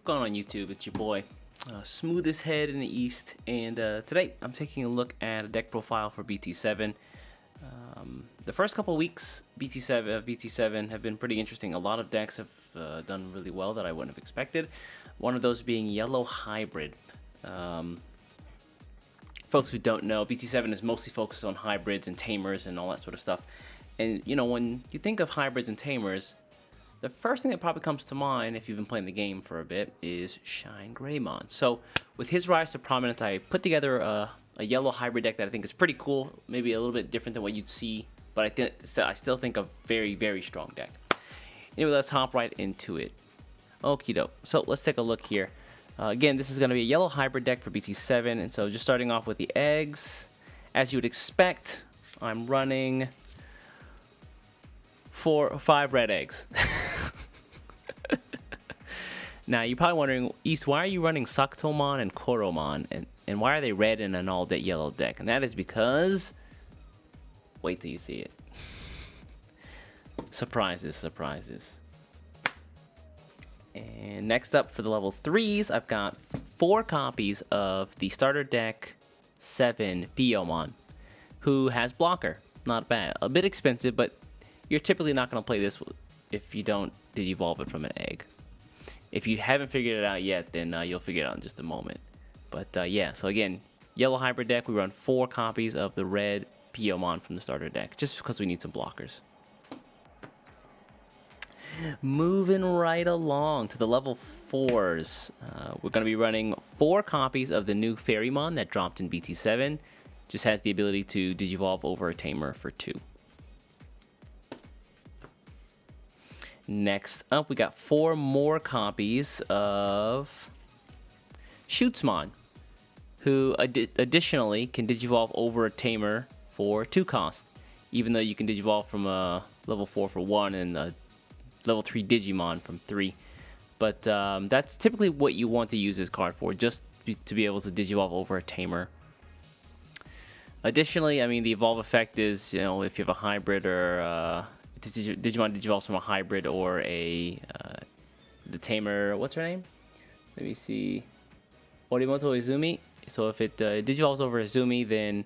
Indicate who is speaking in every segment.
Speaker 1: going on YouTube? It's your boy, Smoothest Head in the East, and today I'm taking a look at a deck profile for BT7. The first couple weeks, BT7 have been pretty interesting. A lot of decks have done really well that I wouldn't have expected. One of those being Yellow Hybrid. Folks who don't know, BT7 is mostly focused on hybrids and tamers and all that sort of stuff. And you know, when you think of hybrids and tamers, the first thing that probably comes to mind, if you've been playing the game for a bit, is ShineGreymon. So with his rise to prominence, I put together a yellow hybrid deck that I think is pretty cool, maybe a little bit different than what you'd see, but I still think a very, very strong deck. Anyway, let's hop right into it. Okie doke. So let's take a look here. Again, this is going to be a yellow hybrid deck for BT7, and so just starting off with the eggs. As you would expect, I'm running 4 or 5 red eggs. Now, you're probably wondering, East, why are you running Sylfmon and Koromon, and why are they red in an all-day yellow deck? And that is because... wait till you see it. Surprises, surprises. And next up for the level 3s, I've got 4 copies of the starter deck 7 Yugioh, who has blocker. Not bad. A bit expensive, but you're typically not going to play this if you don't Digivolve it from an egg. If you haven't figured it out yet, then you'll figure it out in just a moment. But yeah, so again, yellow hybrid deck, we run 4 copies of the red Yugioh from the starter deck, just because we need some blockers. Moving right along to the level 4s, we're going to be running 4 copies of the new Fairymon that dropped in BT7. Just has the ability to Digivolve over a Tamer for 2. Next up, we got 4 more copies of Sylfmon, who additionally can Digivolve over a Tamer for 2 cost, even though you can Digivolve from a level 4 for 1 and a level 3 Digimon from 3. But that's typically what you want to use this card for, just to be able to Digivolve over a Tamer. Additionally, I mean, the evolve effect is, you know, if you have a hybrid or Digimon Digivolves from a hybrid or a the Tamer, what's her name? Let me see. Orimoto Izumi. So if it Digivolves over Izumi, then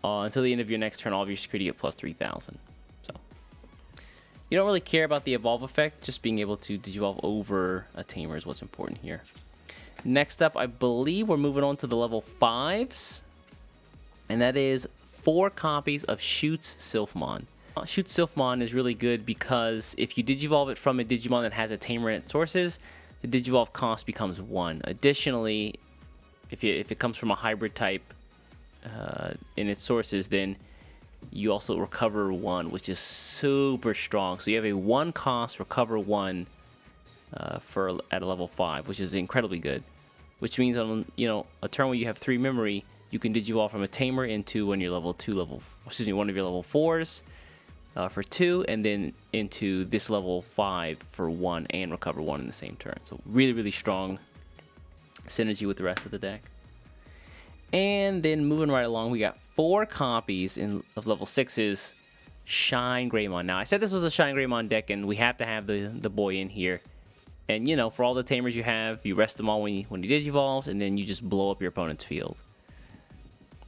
Speaker 1: until the end of your next turn, all of your security get plus 3,000. So you don't really care about the evolve effect, just being able to Digivolve over a Tamer is what's important here. Next up, I believe we're moving on to the level 5s, and that is 4 copies of Shoot's Sylfmon. Shoot's Sylfmon is really good because if you Digivolve it from a Digimon that has a Tamer in its sources, the Digivolve cost becomes 1. Additionally, if it comes from a hybrid type in its sources, then you also recover 1, which is super strong. So you have a 1 cost recover 1 at a level 5, which is incredibly good. Which means on a turn where you have 3 memory, you can Digivolve from a Tamer into one of your level 4s for 2, and then into this level 5 for 1 and recover 1 in the same turn. So really, really strong synergy with the rest of the deck. And then moving right along, we got 4 copies of level 6's ShineGreymon. Now, I said this was a ShineGreymon deck, and we have to have the boy in here. And, you know, for all the Tamers you have, you rest them all when he Digivolves, and then you just blow up your opponent's field.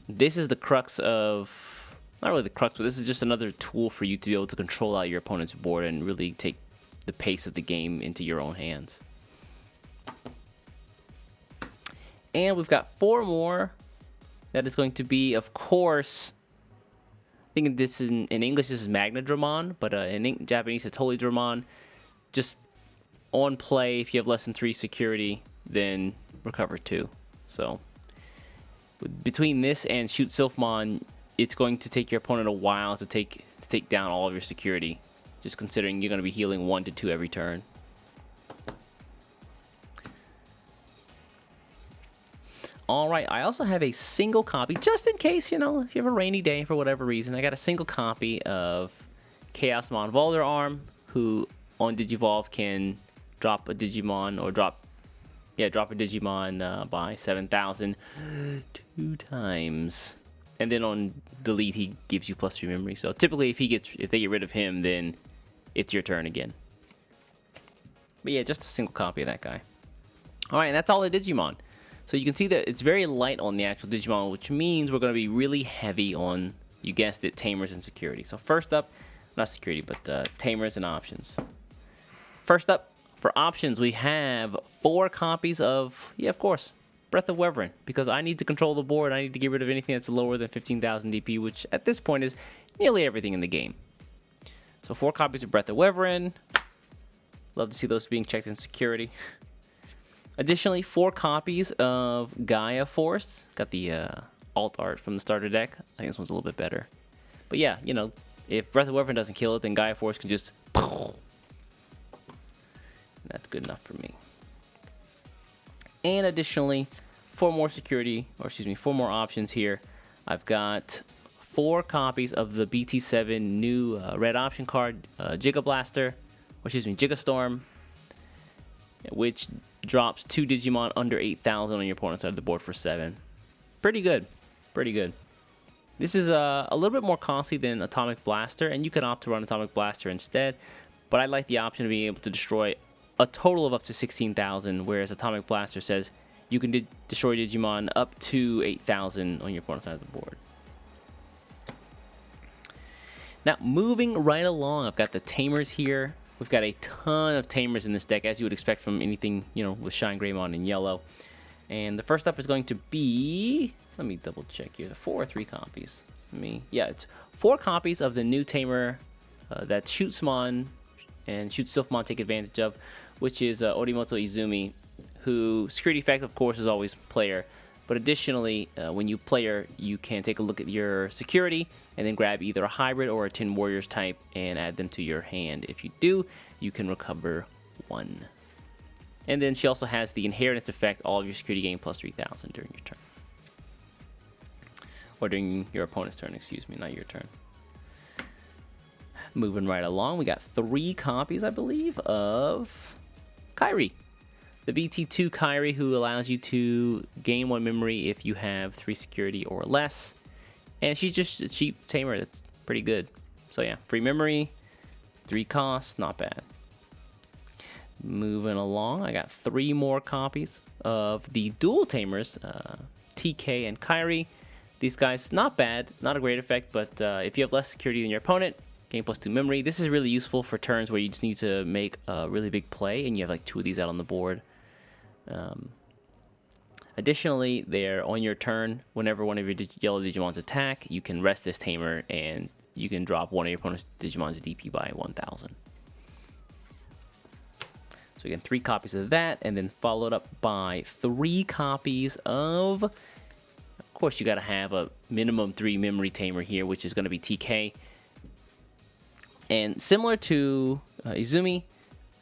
Speaker 1: This is the crux of... not really the crux, but this is just another tool for you to be able to control out your opponent's board and really take the pace of the game into your own hands. And we've got 4 more. That is going to be, of course, I think this in English this is Magidramond, but in Japanese it's Holydramond. Just on play, if you have less than 3 security, then recover 2. So between this and Shoot Sylfmon, it's going to take your opponent a while to take down all of your security, just considering you're going to be healing 1 to 2 every turn. Alright, I also have a single copy, just in case, you know, if you have a rainy day for whatever reason. I got a single copy of Chaosmon Volderarm, who on Digivolve can drop a Digimon, or drop a Digimon by 7,000 2 times. And then on delete, he gives you plus 3 memory. So typically, if they get rid of him, then it's your turn again. But yeah, just a single copy of that guy. All right, and that's all the Digimon. So you can see that it's very light on the actual Digimon, which means we're going to be really heavy on, you guessed it, Tamers and security. So first up, not security, but Tamers and options. First up, for options, we have 4 copies of, yeah, of course, Breath of Wyvern, because I need to control the board. I need to get rid of anything that's lower than 15,000 DP, which at this point is nearly everything in the game. So 4 copies of Breath of Wyvern. Love to see those being checked in security. Additionally, 4 copies of Gaia Force. Got the alt art from the starter deck. I think this one's a little bit better. But yeah, you know, if Breath of Wyvern doesn't kill it, then Gaia Force can just... That's good enough for me. And additionally, 4 more security, or excuse me, 4 more options here. I've got 4 copies of the BT7 new red option card, Jiggle Blaster, or excuse me, Gigastorm, which drops 2 Digimon under 8,000 on your opponent's side of the board for 7. Pretty good. Pretty good. This is a little bit more costly than Atomic Blaster, and you can opt to run Atomic Blaster instead, but I like the option of being able to destroy a total of up to 16,000, whereas Atomic Blaster says you can destroy Digimon up to 8,000 on your opponent's side of the board. Now, moving right along, I've got the Tamers here. We've got a ton of Tamers in this deck, as you would expect from anything, you know, with ShineGreymon in yellow. And the first up is going to be, let me double check here, the 4 or 3 copies. Yeah, it's 4 copies of the new Tamer that Sylfmon and Sylfmon take advantage of, which is Orimoto Izumi, who security effect, of course, is always player. But additionally, when you player, you can take a look at your security and then grab either a hybrid or a Tin Warriors type and add them to your hand. If you do, you can recover 1. And then she also has the inheritance effect, all of your security gain plus 3,000 during your turn. Or during your opponent's turn, excuse me, not your turn. Moving right along, we got 3 copies, I believe, of Kyrie. The BT2 Kyrie, who allows you to gain 1 memory if you have 3 security or less. And she's just a cheap tamer that's pretty good. So yeah, free memory, 3 costs, not bad. Moving along, I got 3 more copies of the dual tamers, TK and Kyrie. These guys, not bad, not a great effect, but if you have less security than your opponent, gain plus 2 memory. This is really useful for turns where you just need to make a really big play and you have like 2 of these out on the board. Additionally, they're on your turn. Whenever one of your yellow Digimons attack, you can rest this tamer and you can drop one of your opponent's Digimon's DP by 1,000. So again, 3 copies of that, and then followed up by 3 copies of course, you got to have a minimum 3 memory tamer here, which is going to be TK. And similar to Izumi,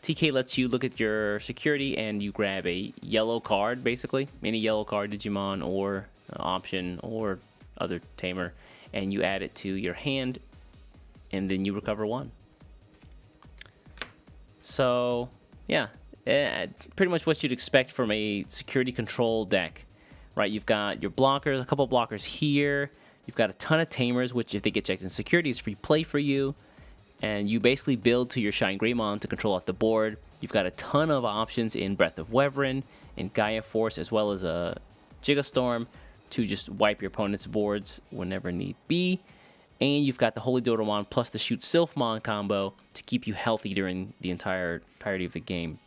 Speaker 1: TK lets you look at your security and you grab a yellow card, basically. Any yellow card, Digimon or option or other tamer, and you add it to your hand, and then you recover 1. So, yeah, pretty much what you'd expect from a security control deck, right? You've got your blockers, a couple blockers here. You've got a ton of tamers, which if they get checked in security is free play for you. And you basically build to your ShineGreymon to control out the board. You've got a ton of options in Breath of Wyvern and Gaia Force, as well as a Gigastorm to just wipe your opponent's boards whenever need be. And you've got the Holy Dodomon plus the Shoot Sylfmon combo to keep you healthy during the entirety of the game.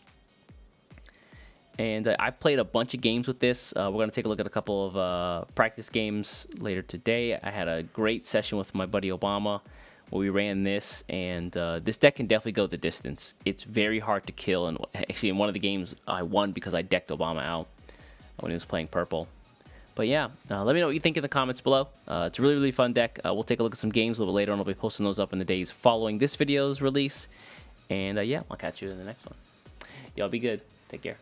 Speaker 1: And I've played a bunch of games with this. We're going to take a look at a couple of practice games later today. I had a great session with my buddy Obama where we ran this, and this deck can definitely go the distance. It's very hard to kill, and actually in one of the games I won because I decked Obama out when he was playing purple. But yeah, let me know what you think in the comments below. It's a really, really fun deck. We'll take a look at some games a little bit later on. I'll be posting those up in the days following this video's release. And yeah, I'll catch you in the next one. Y'all be good. Take care.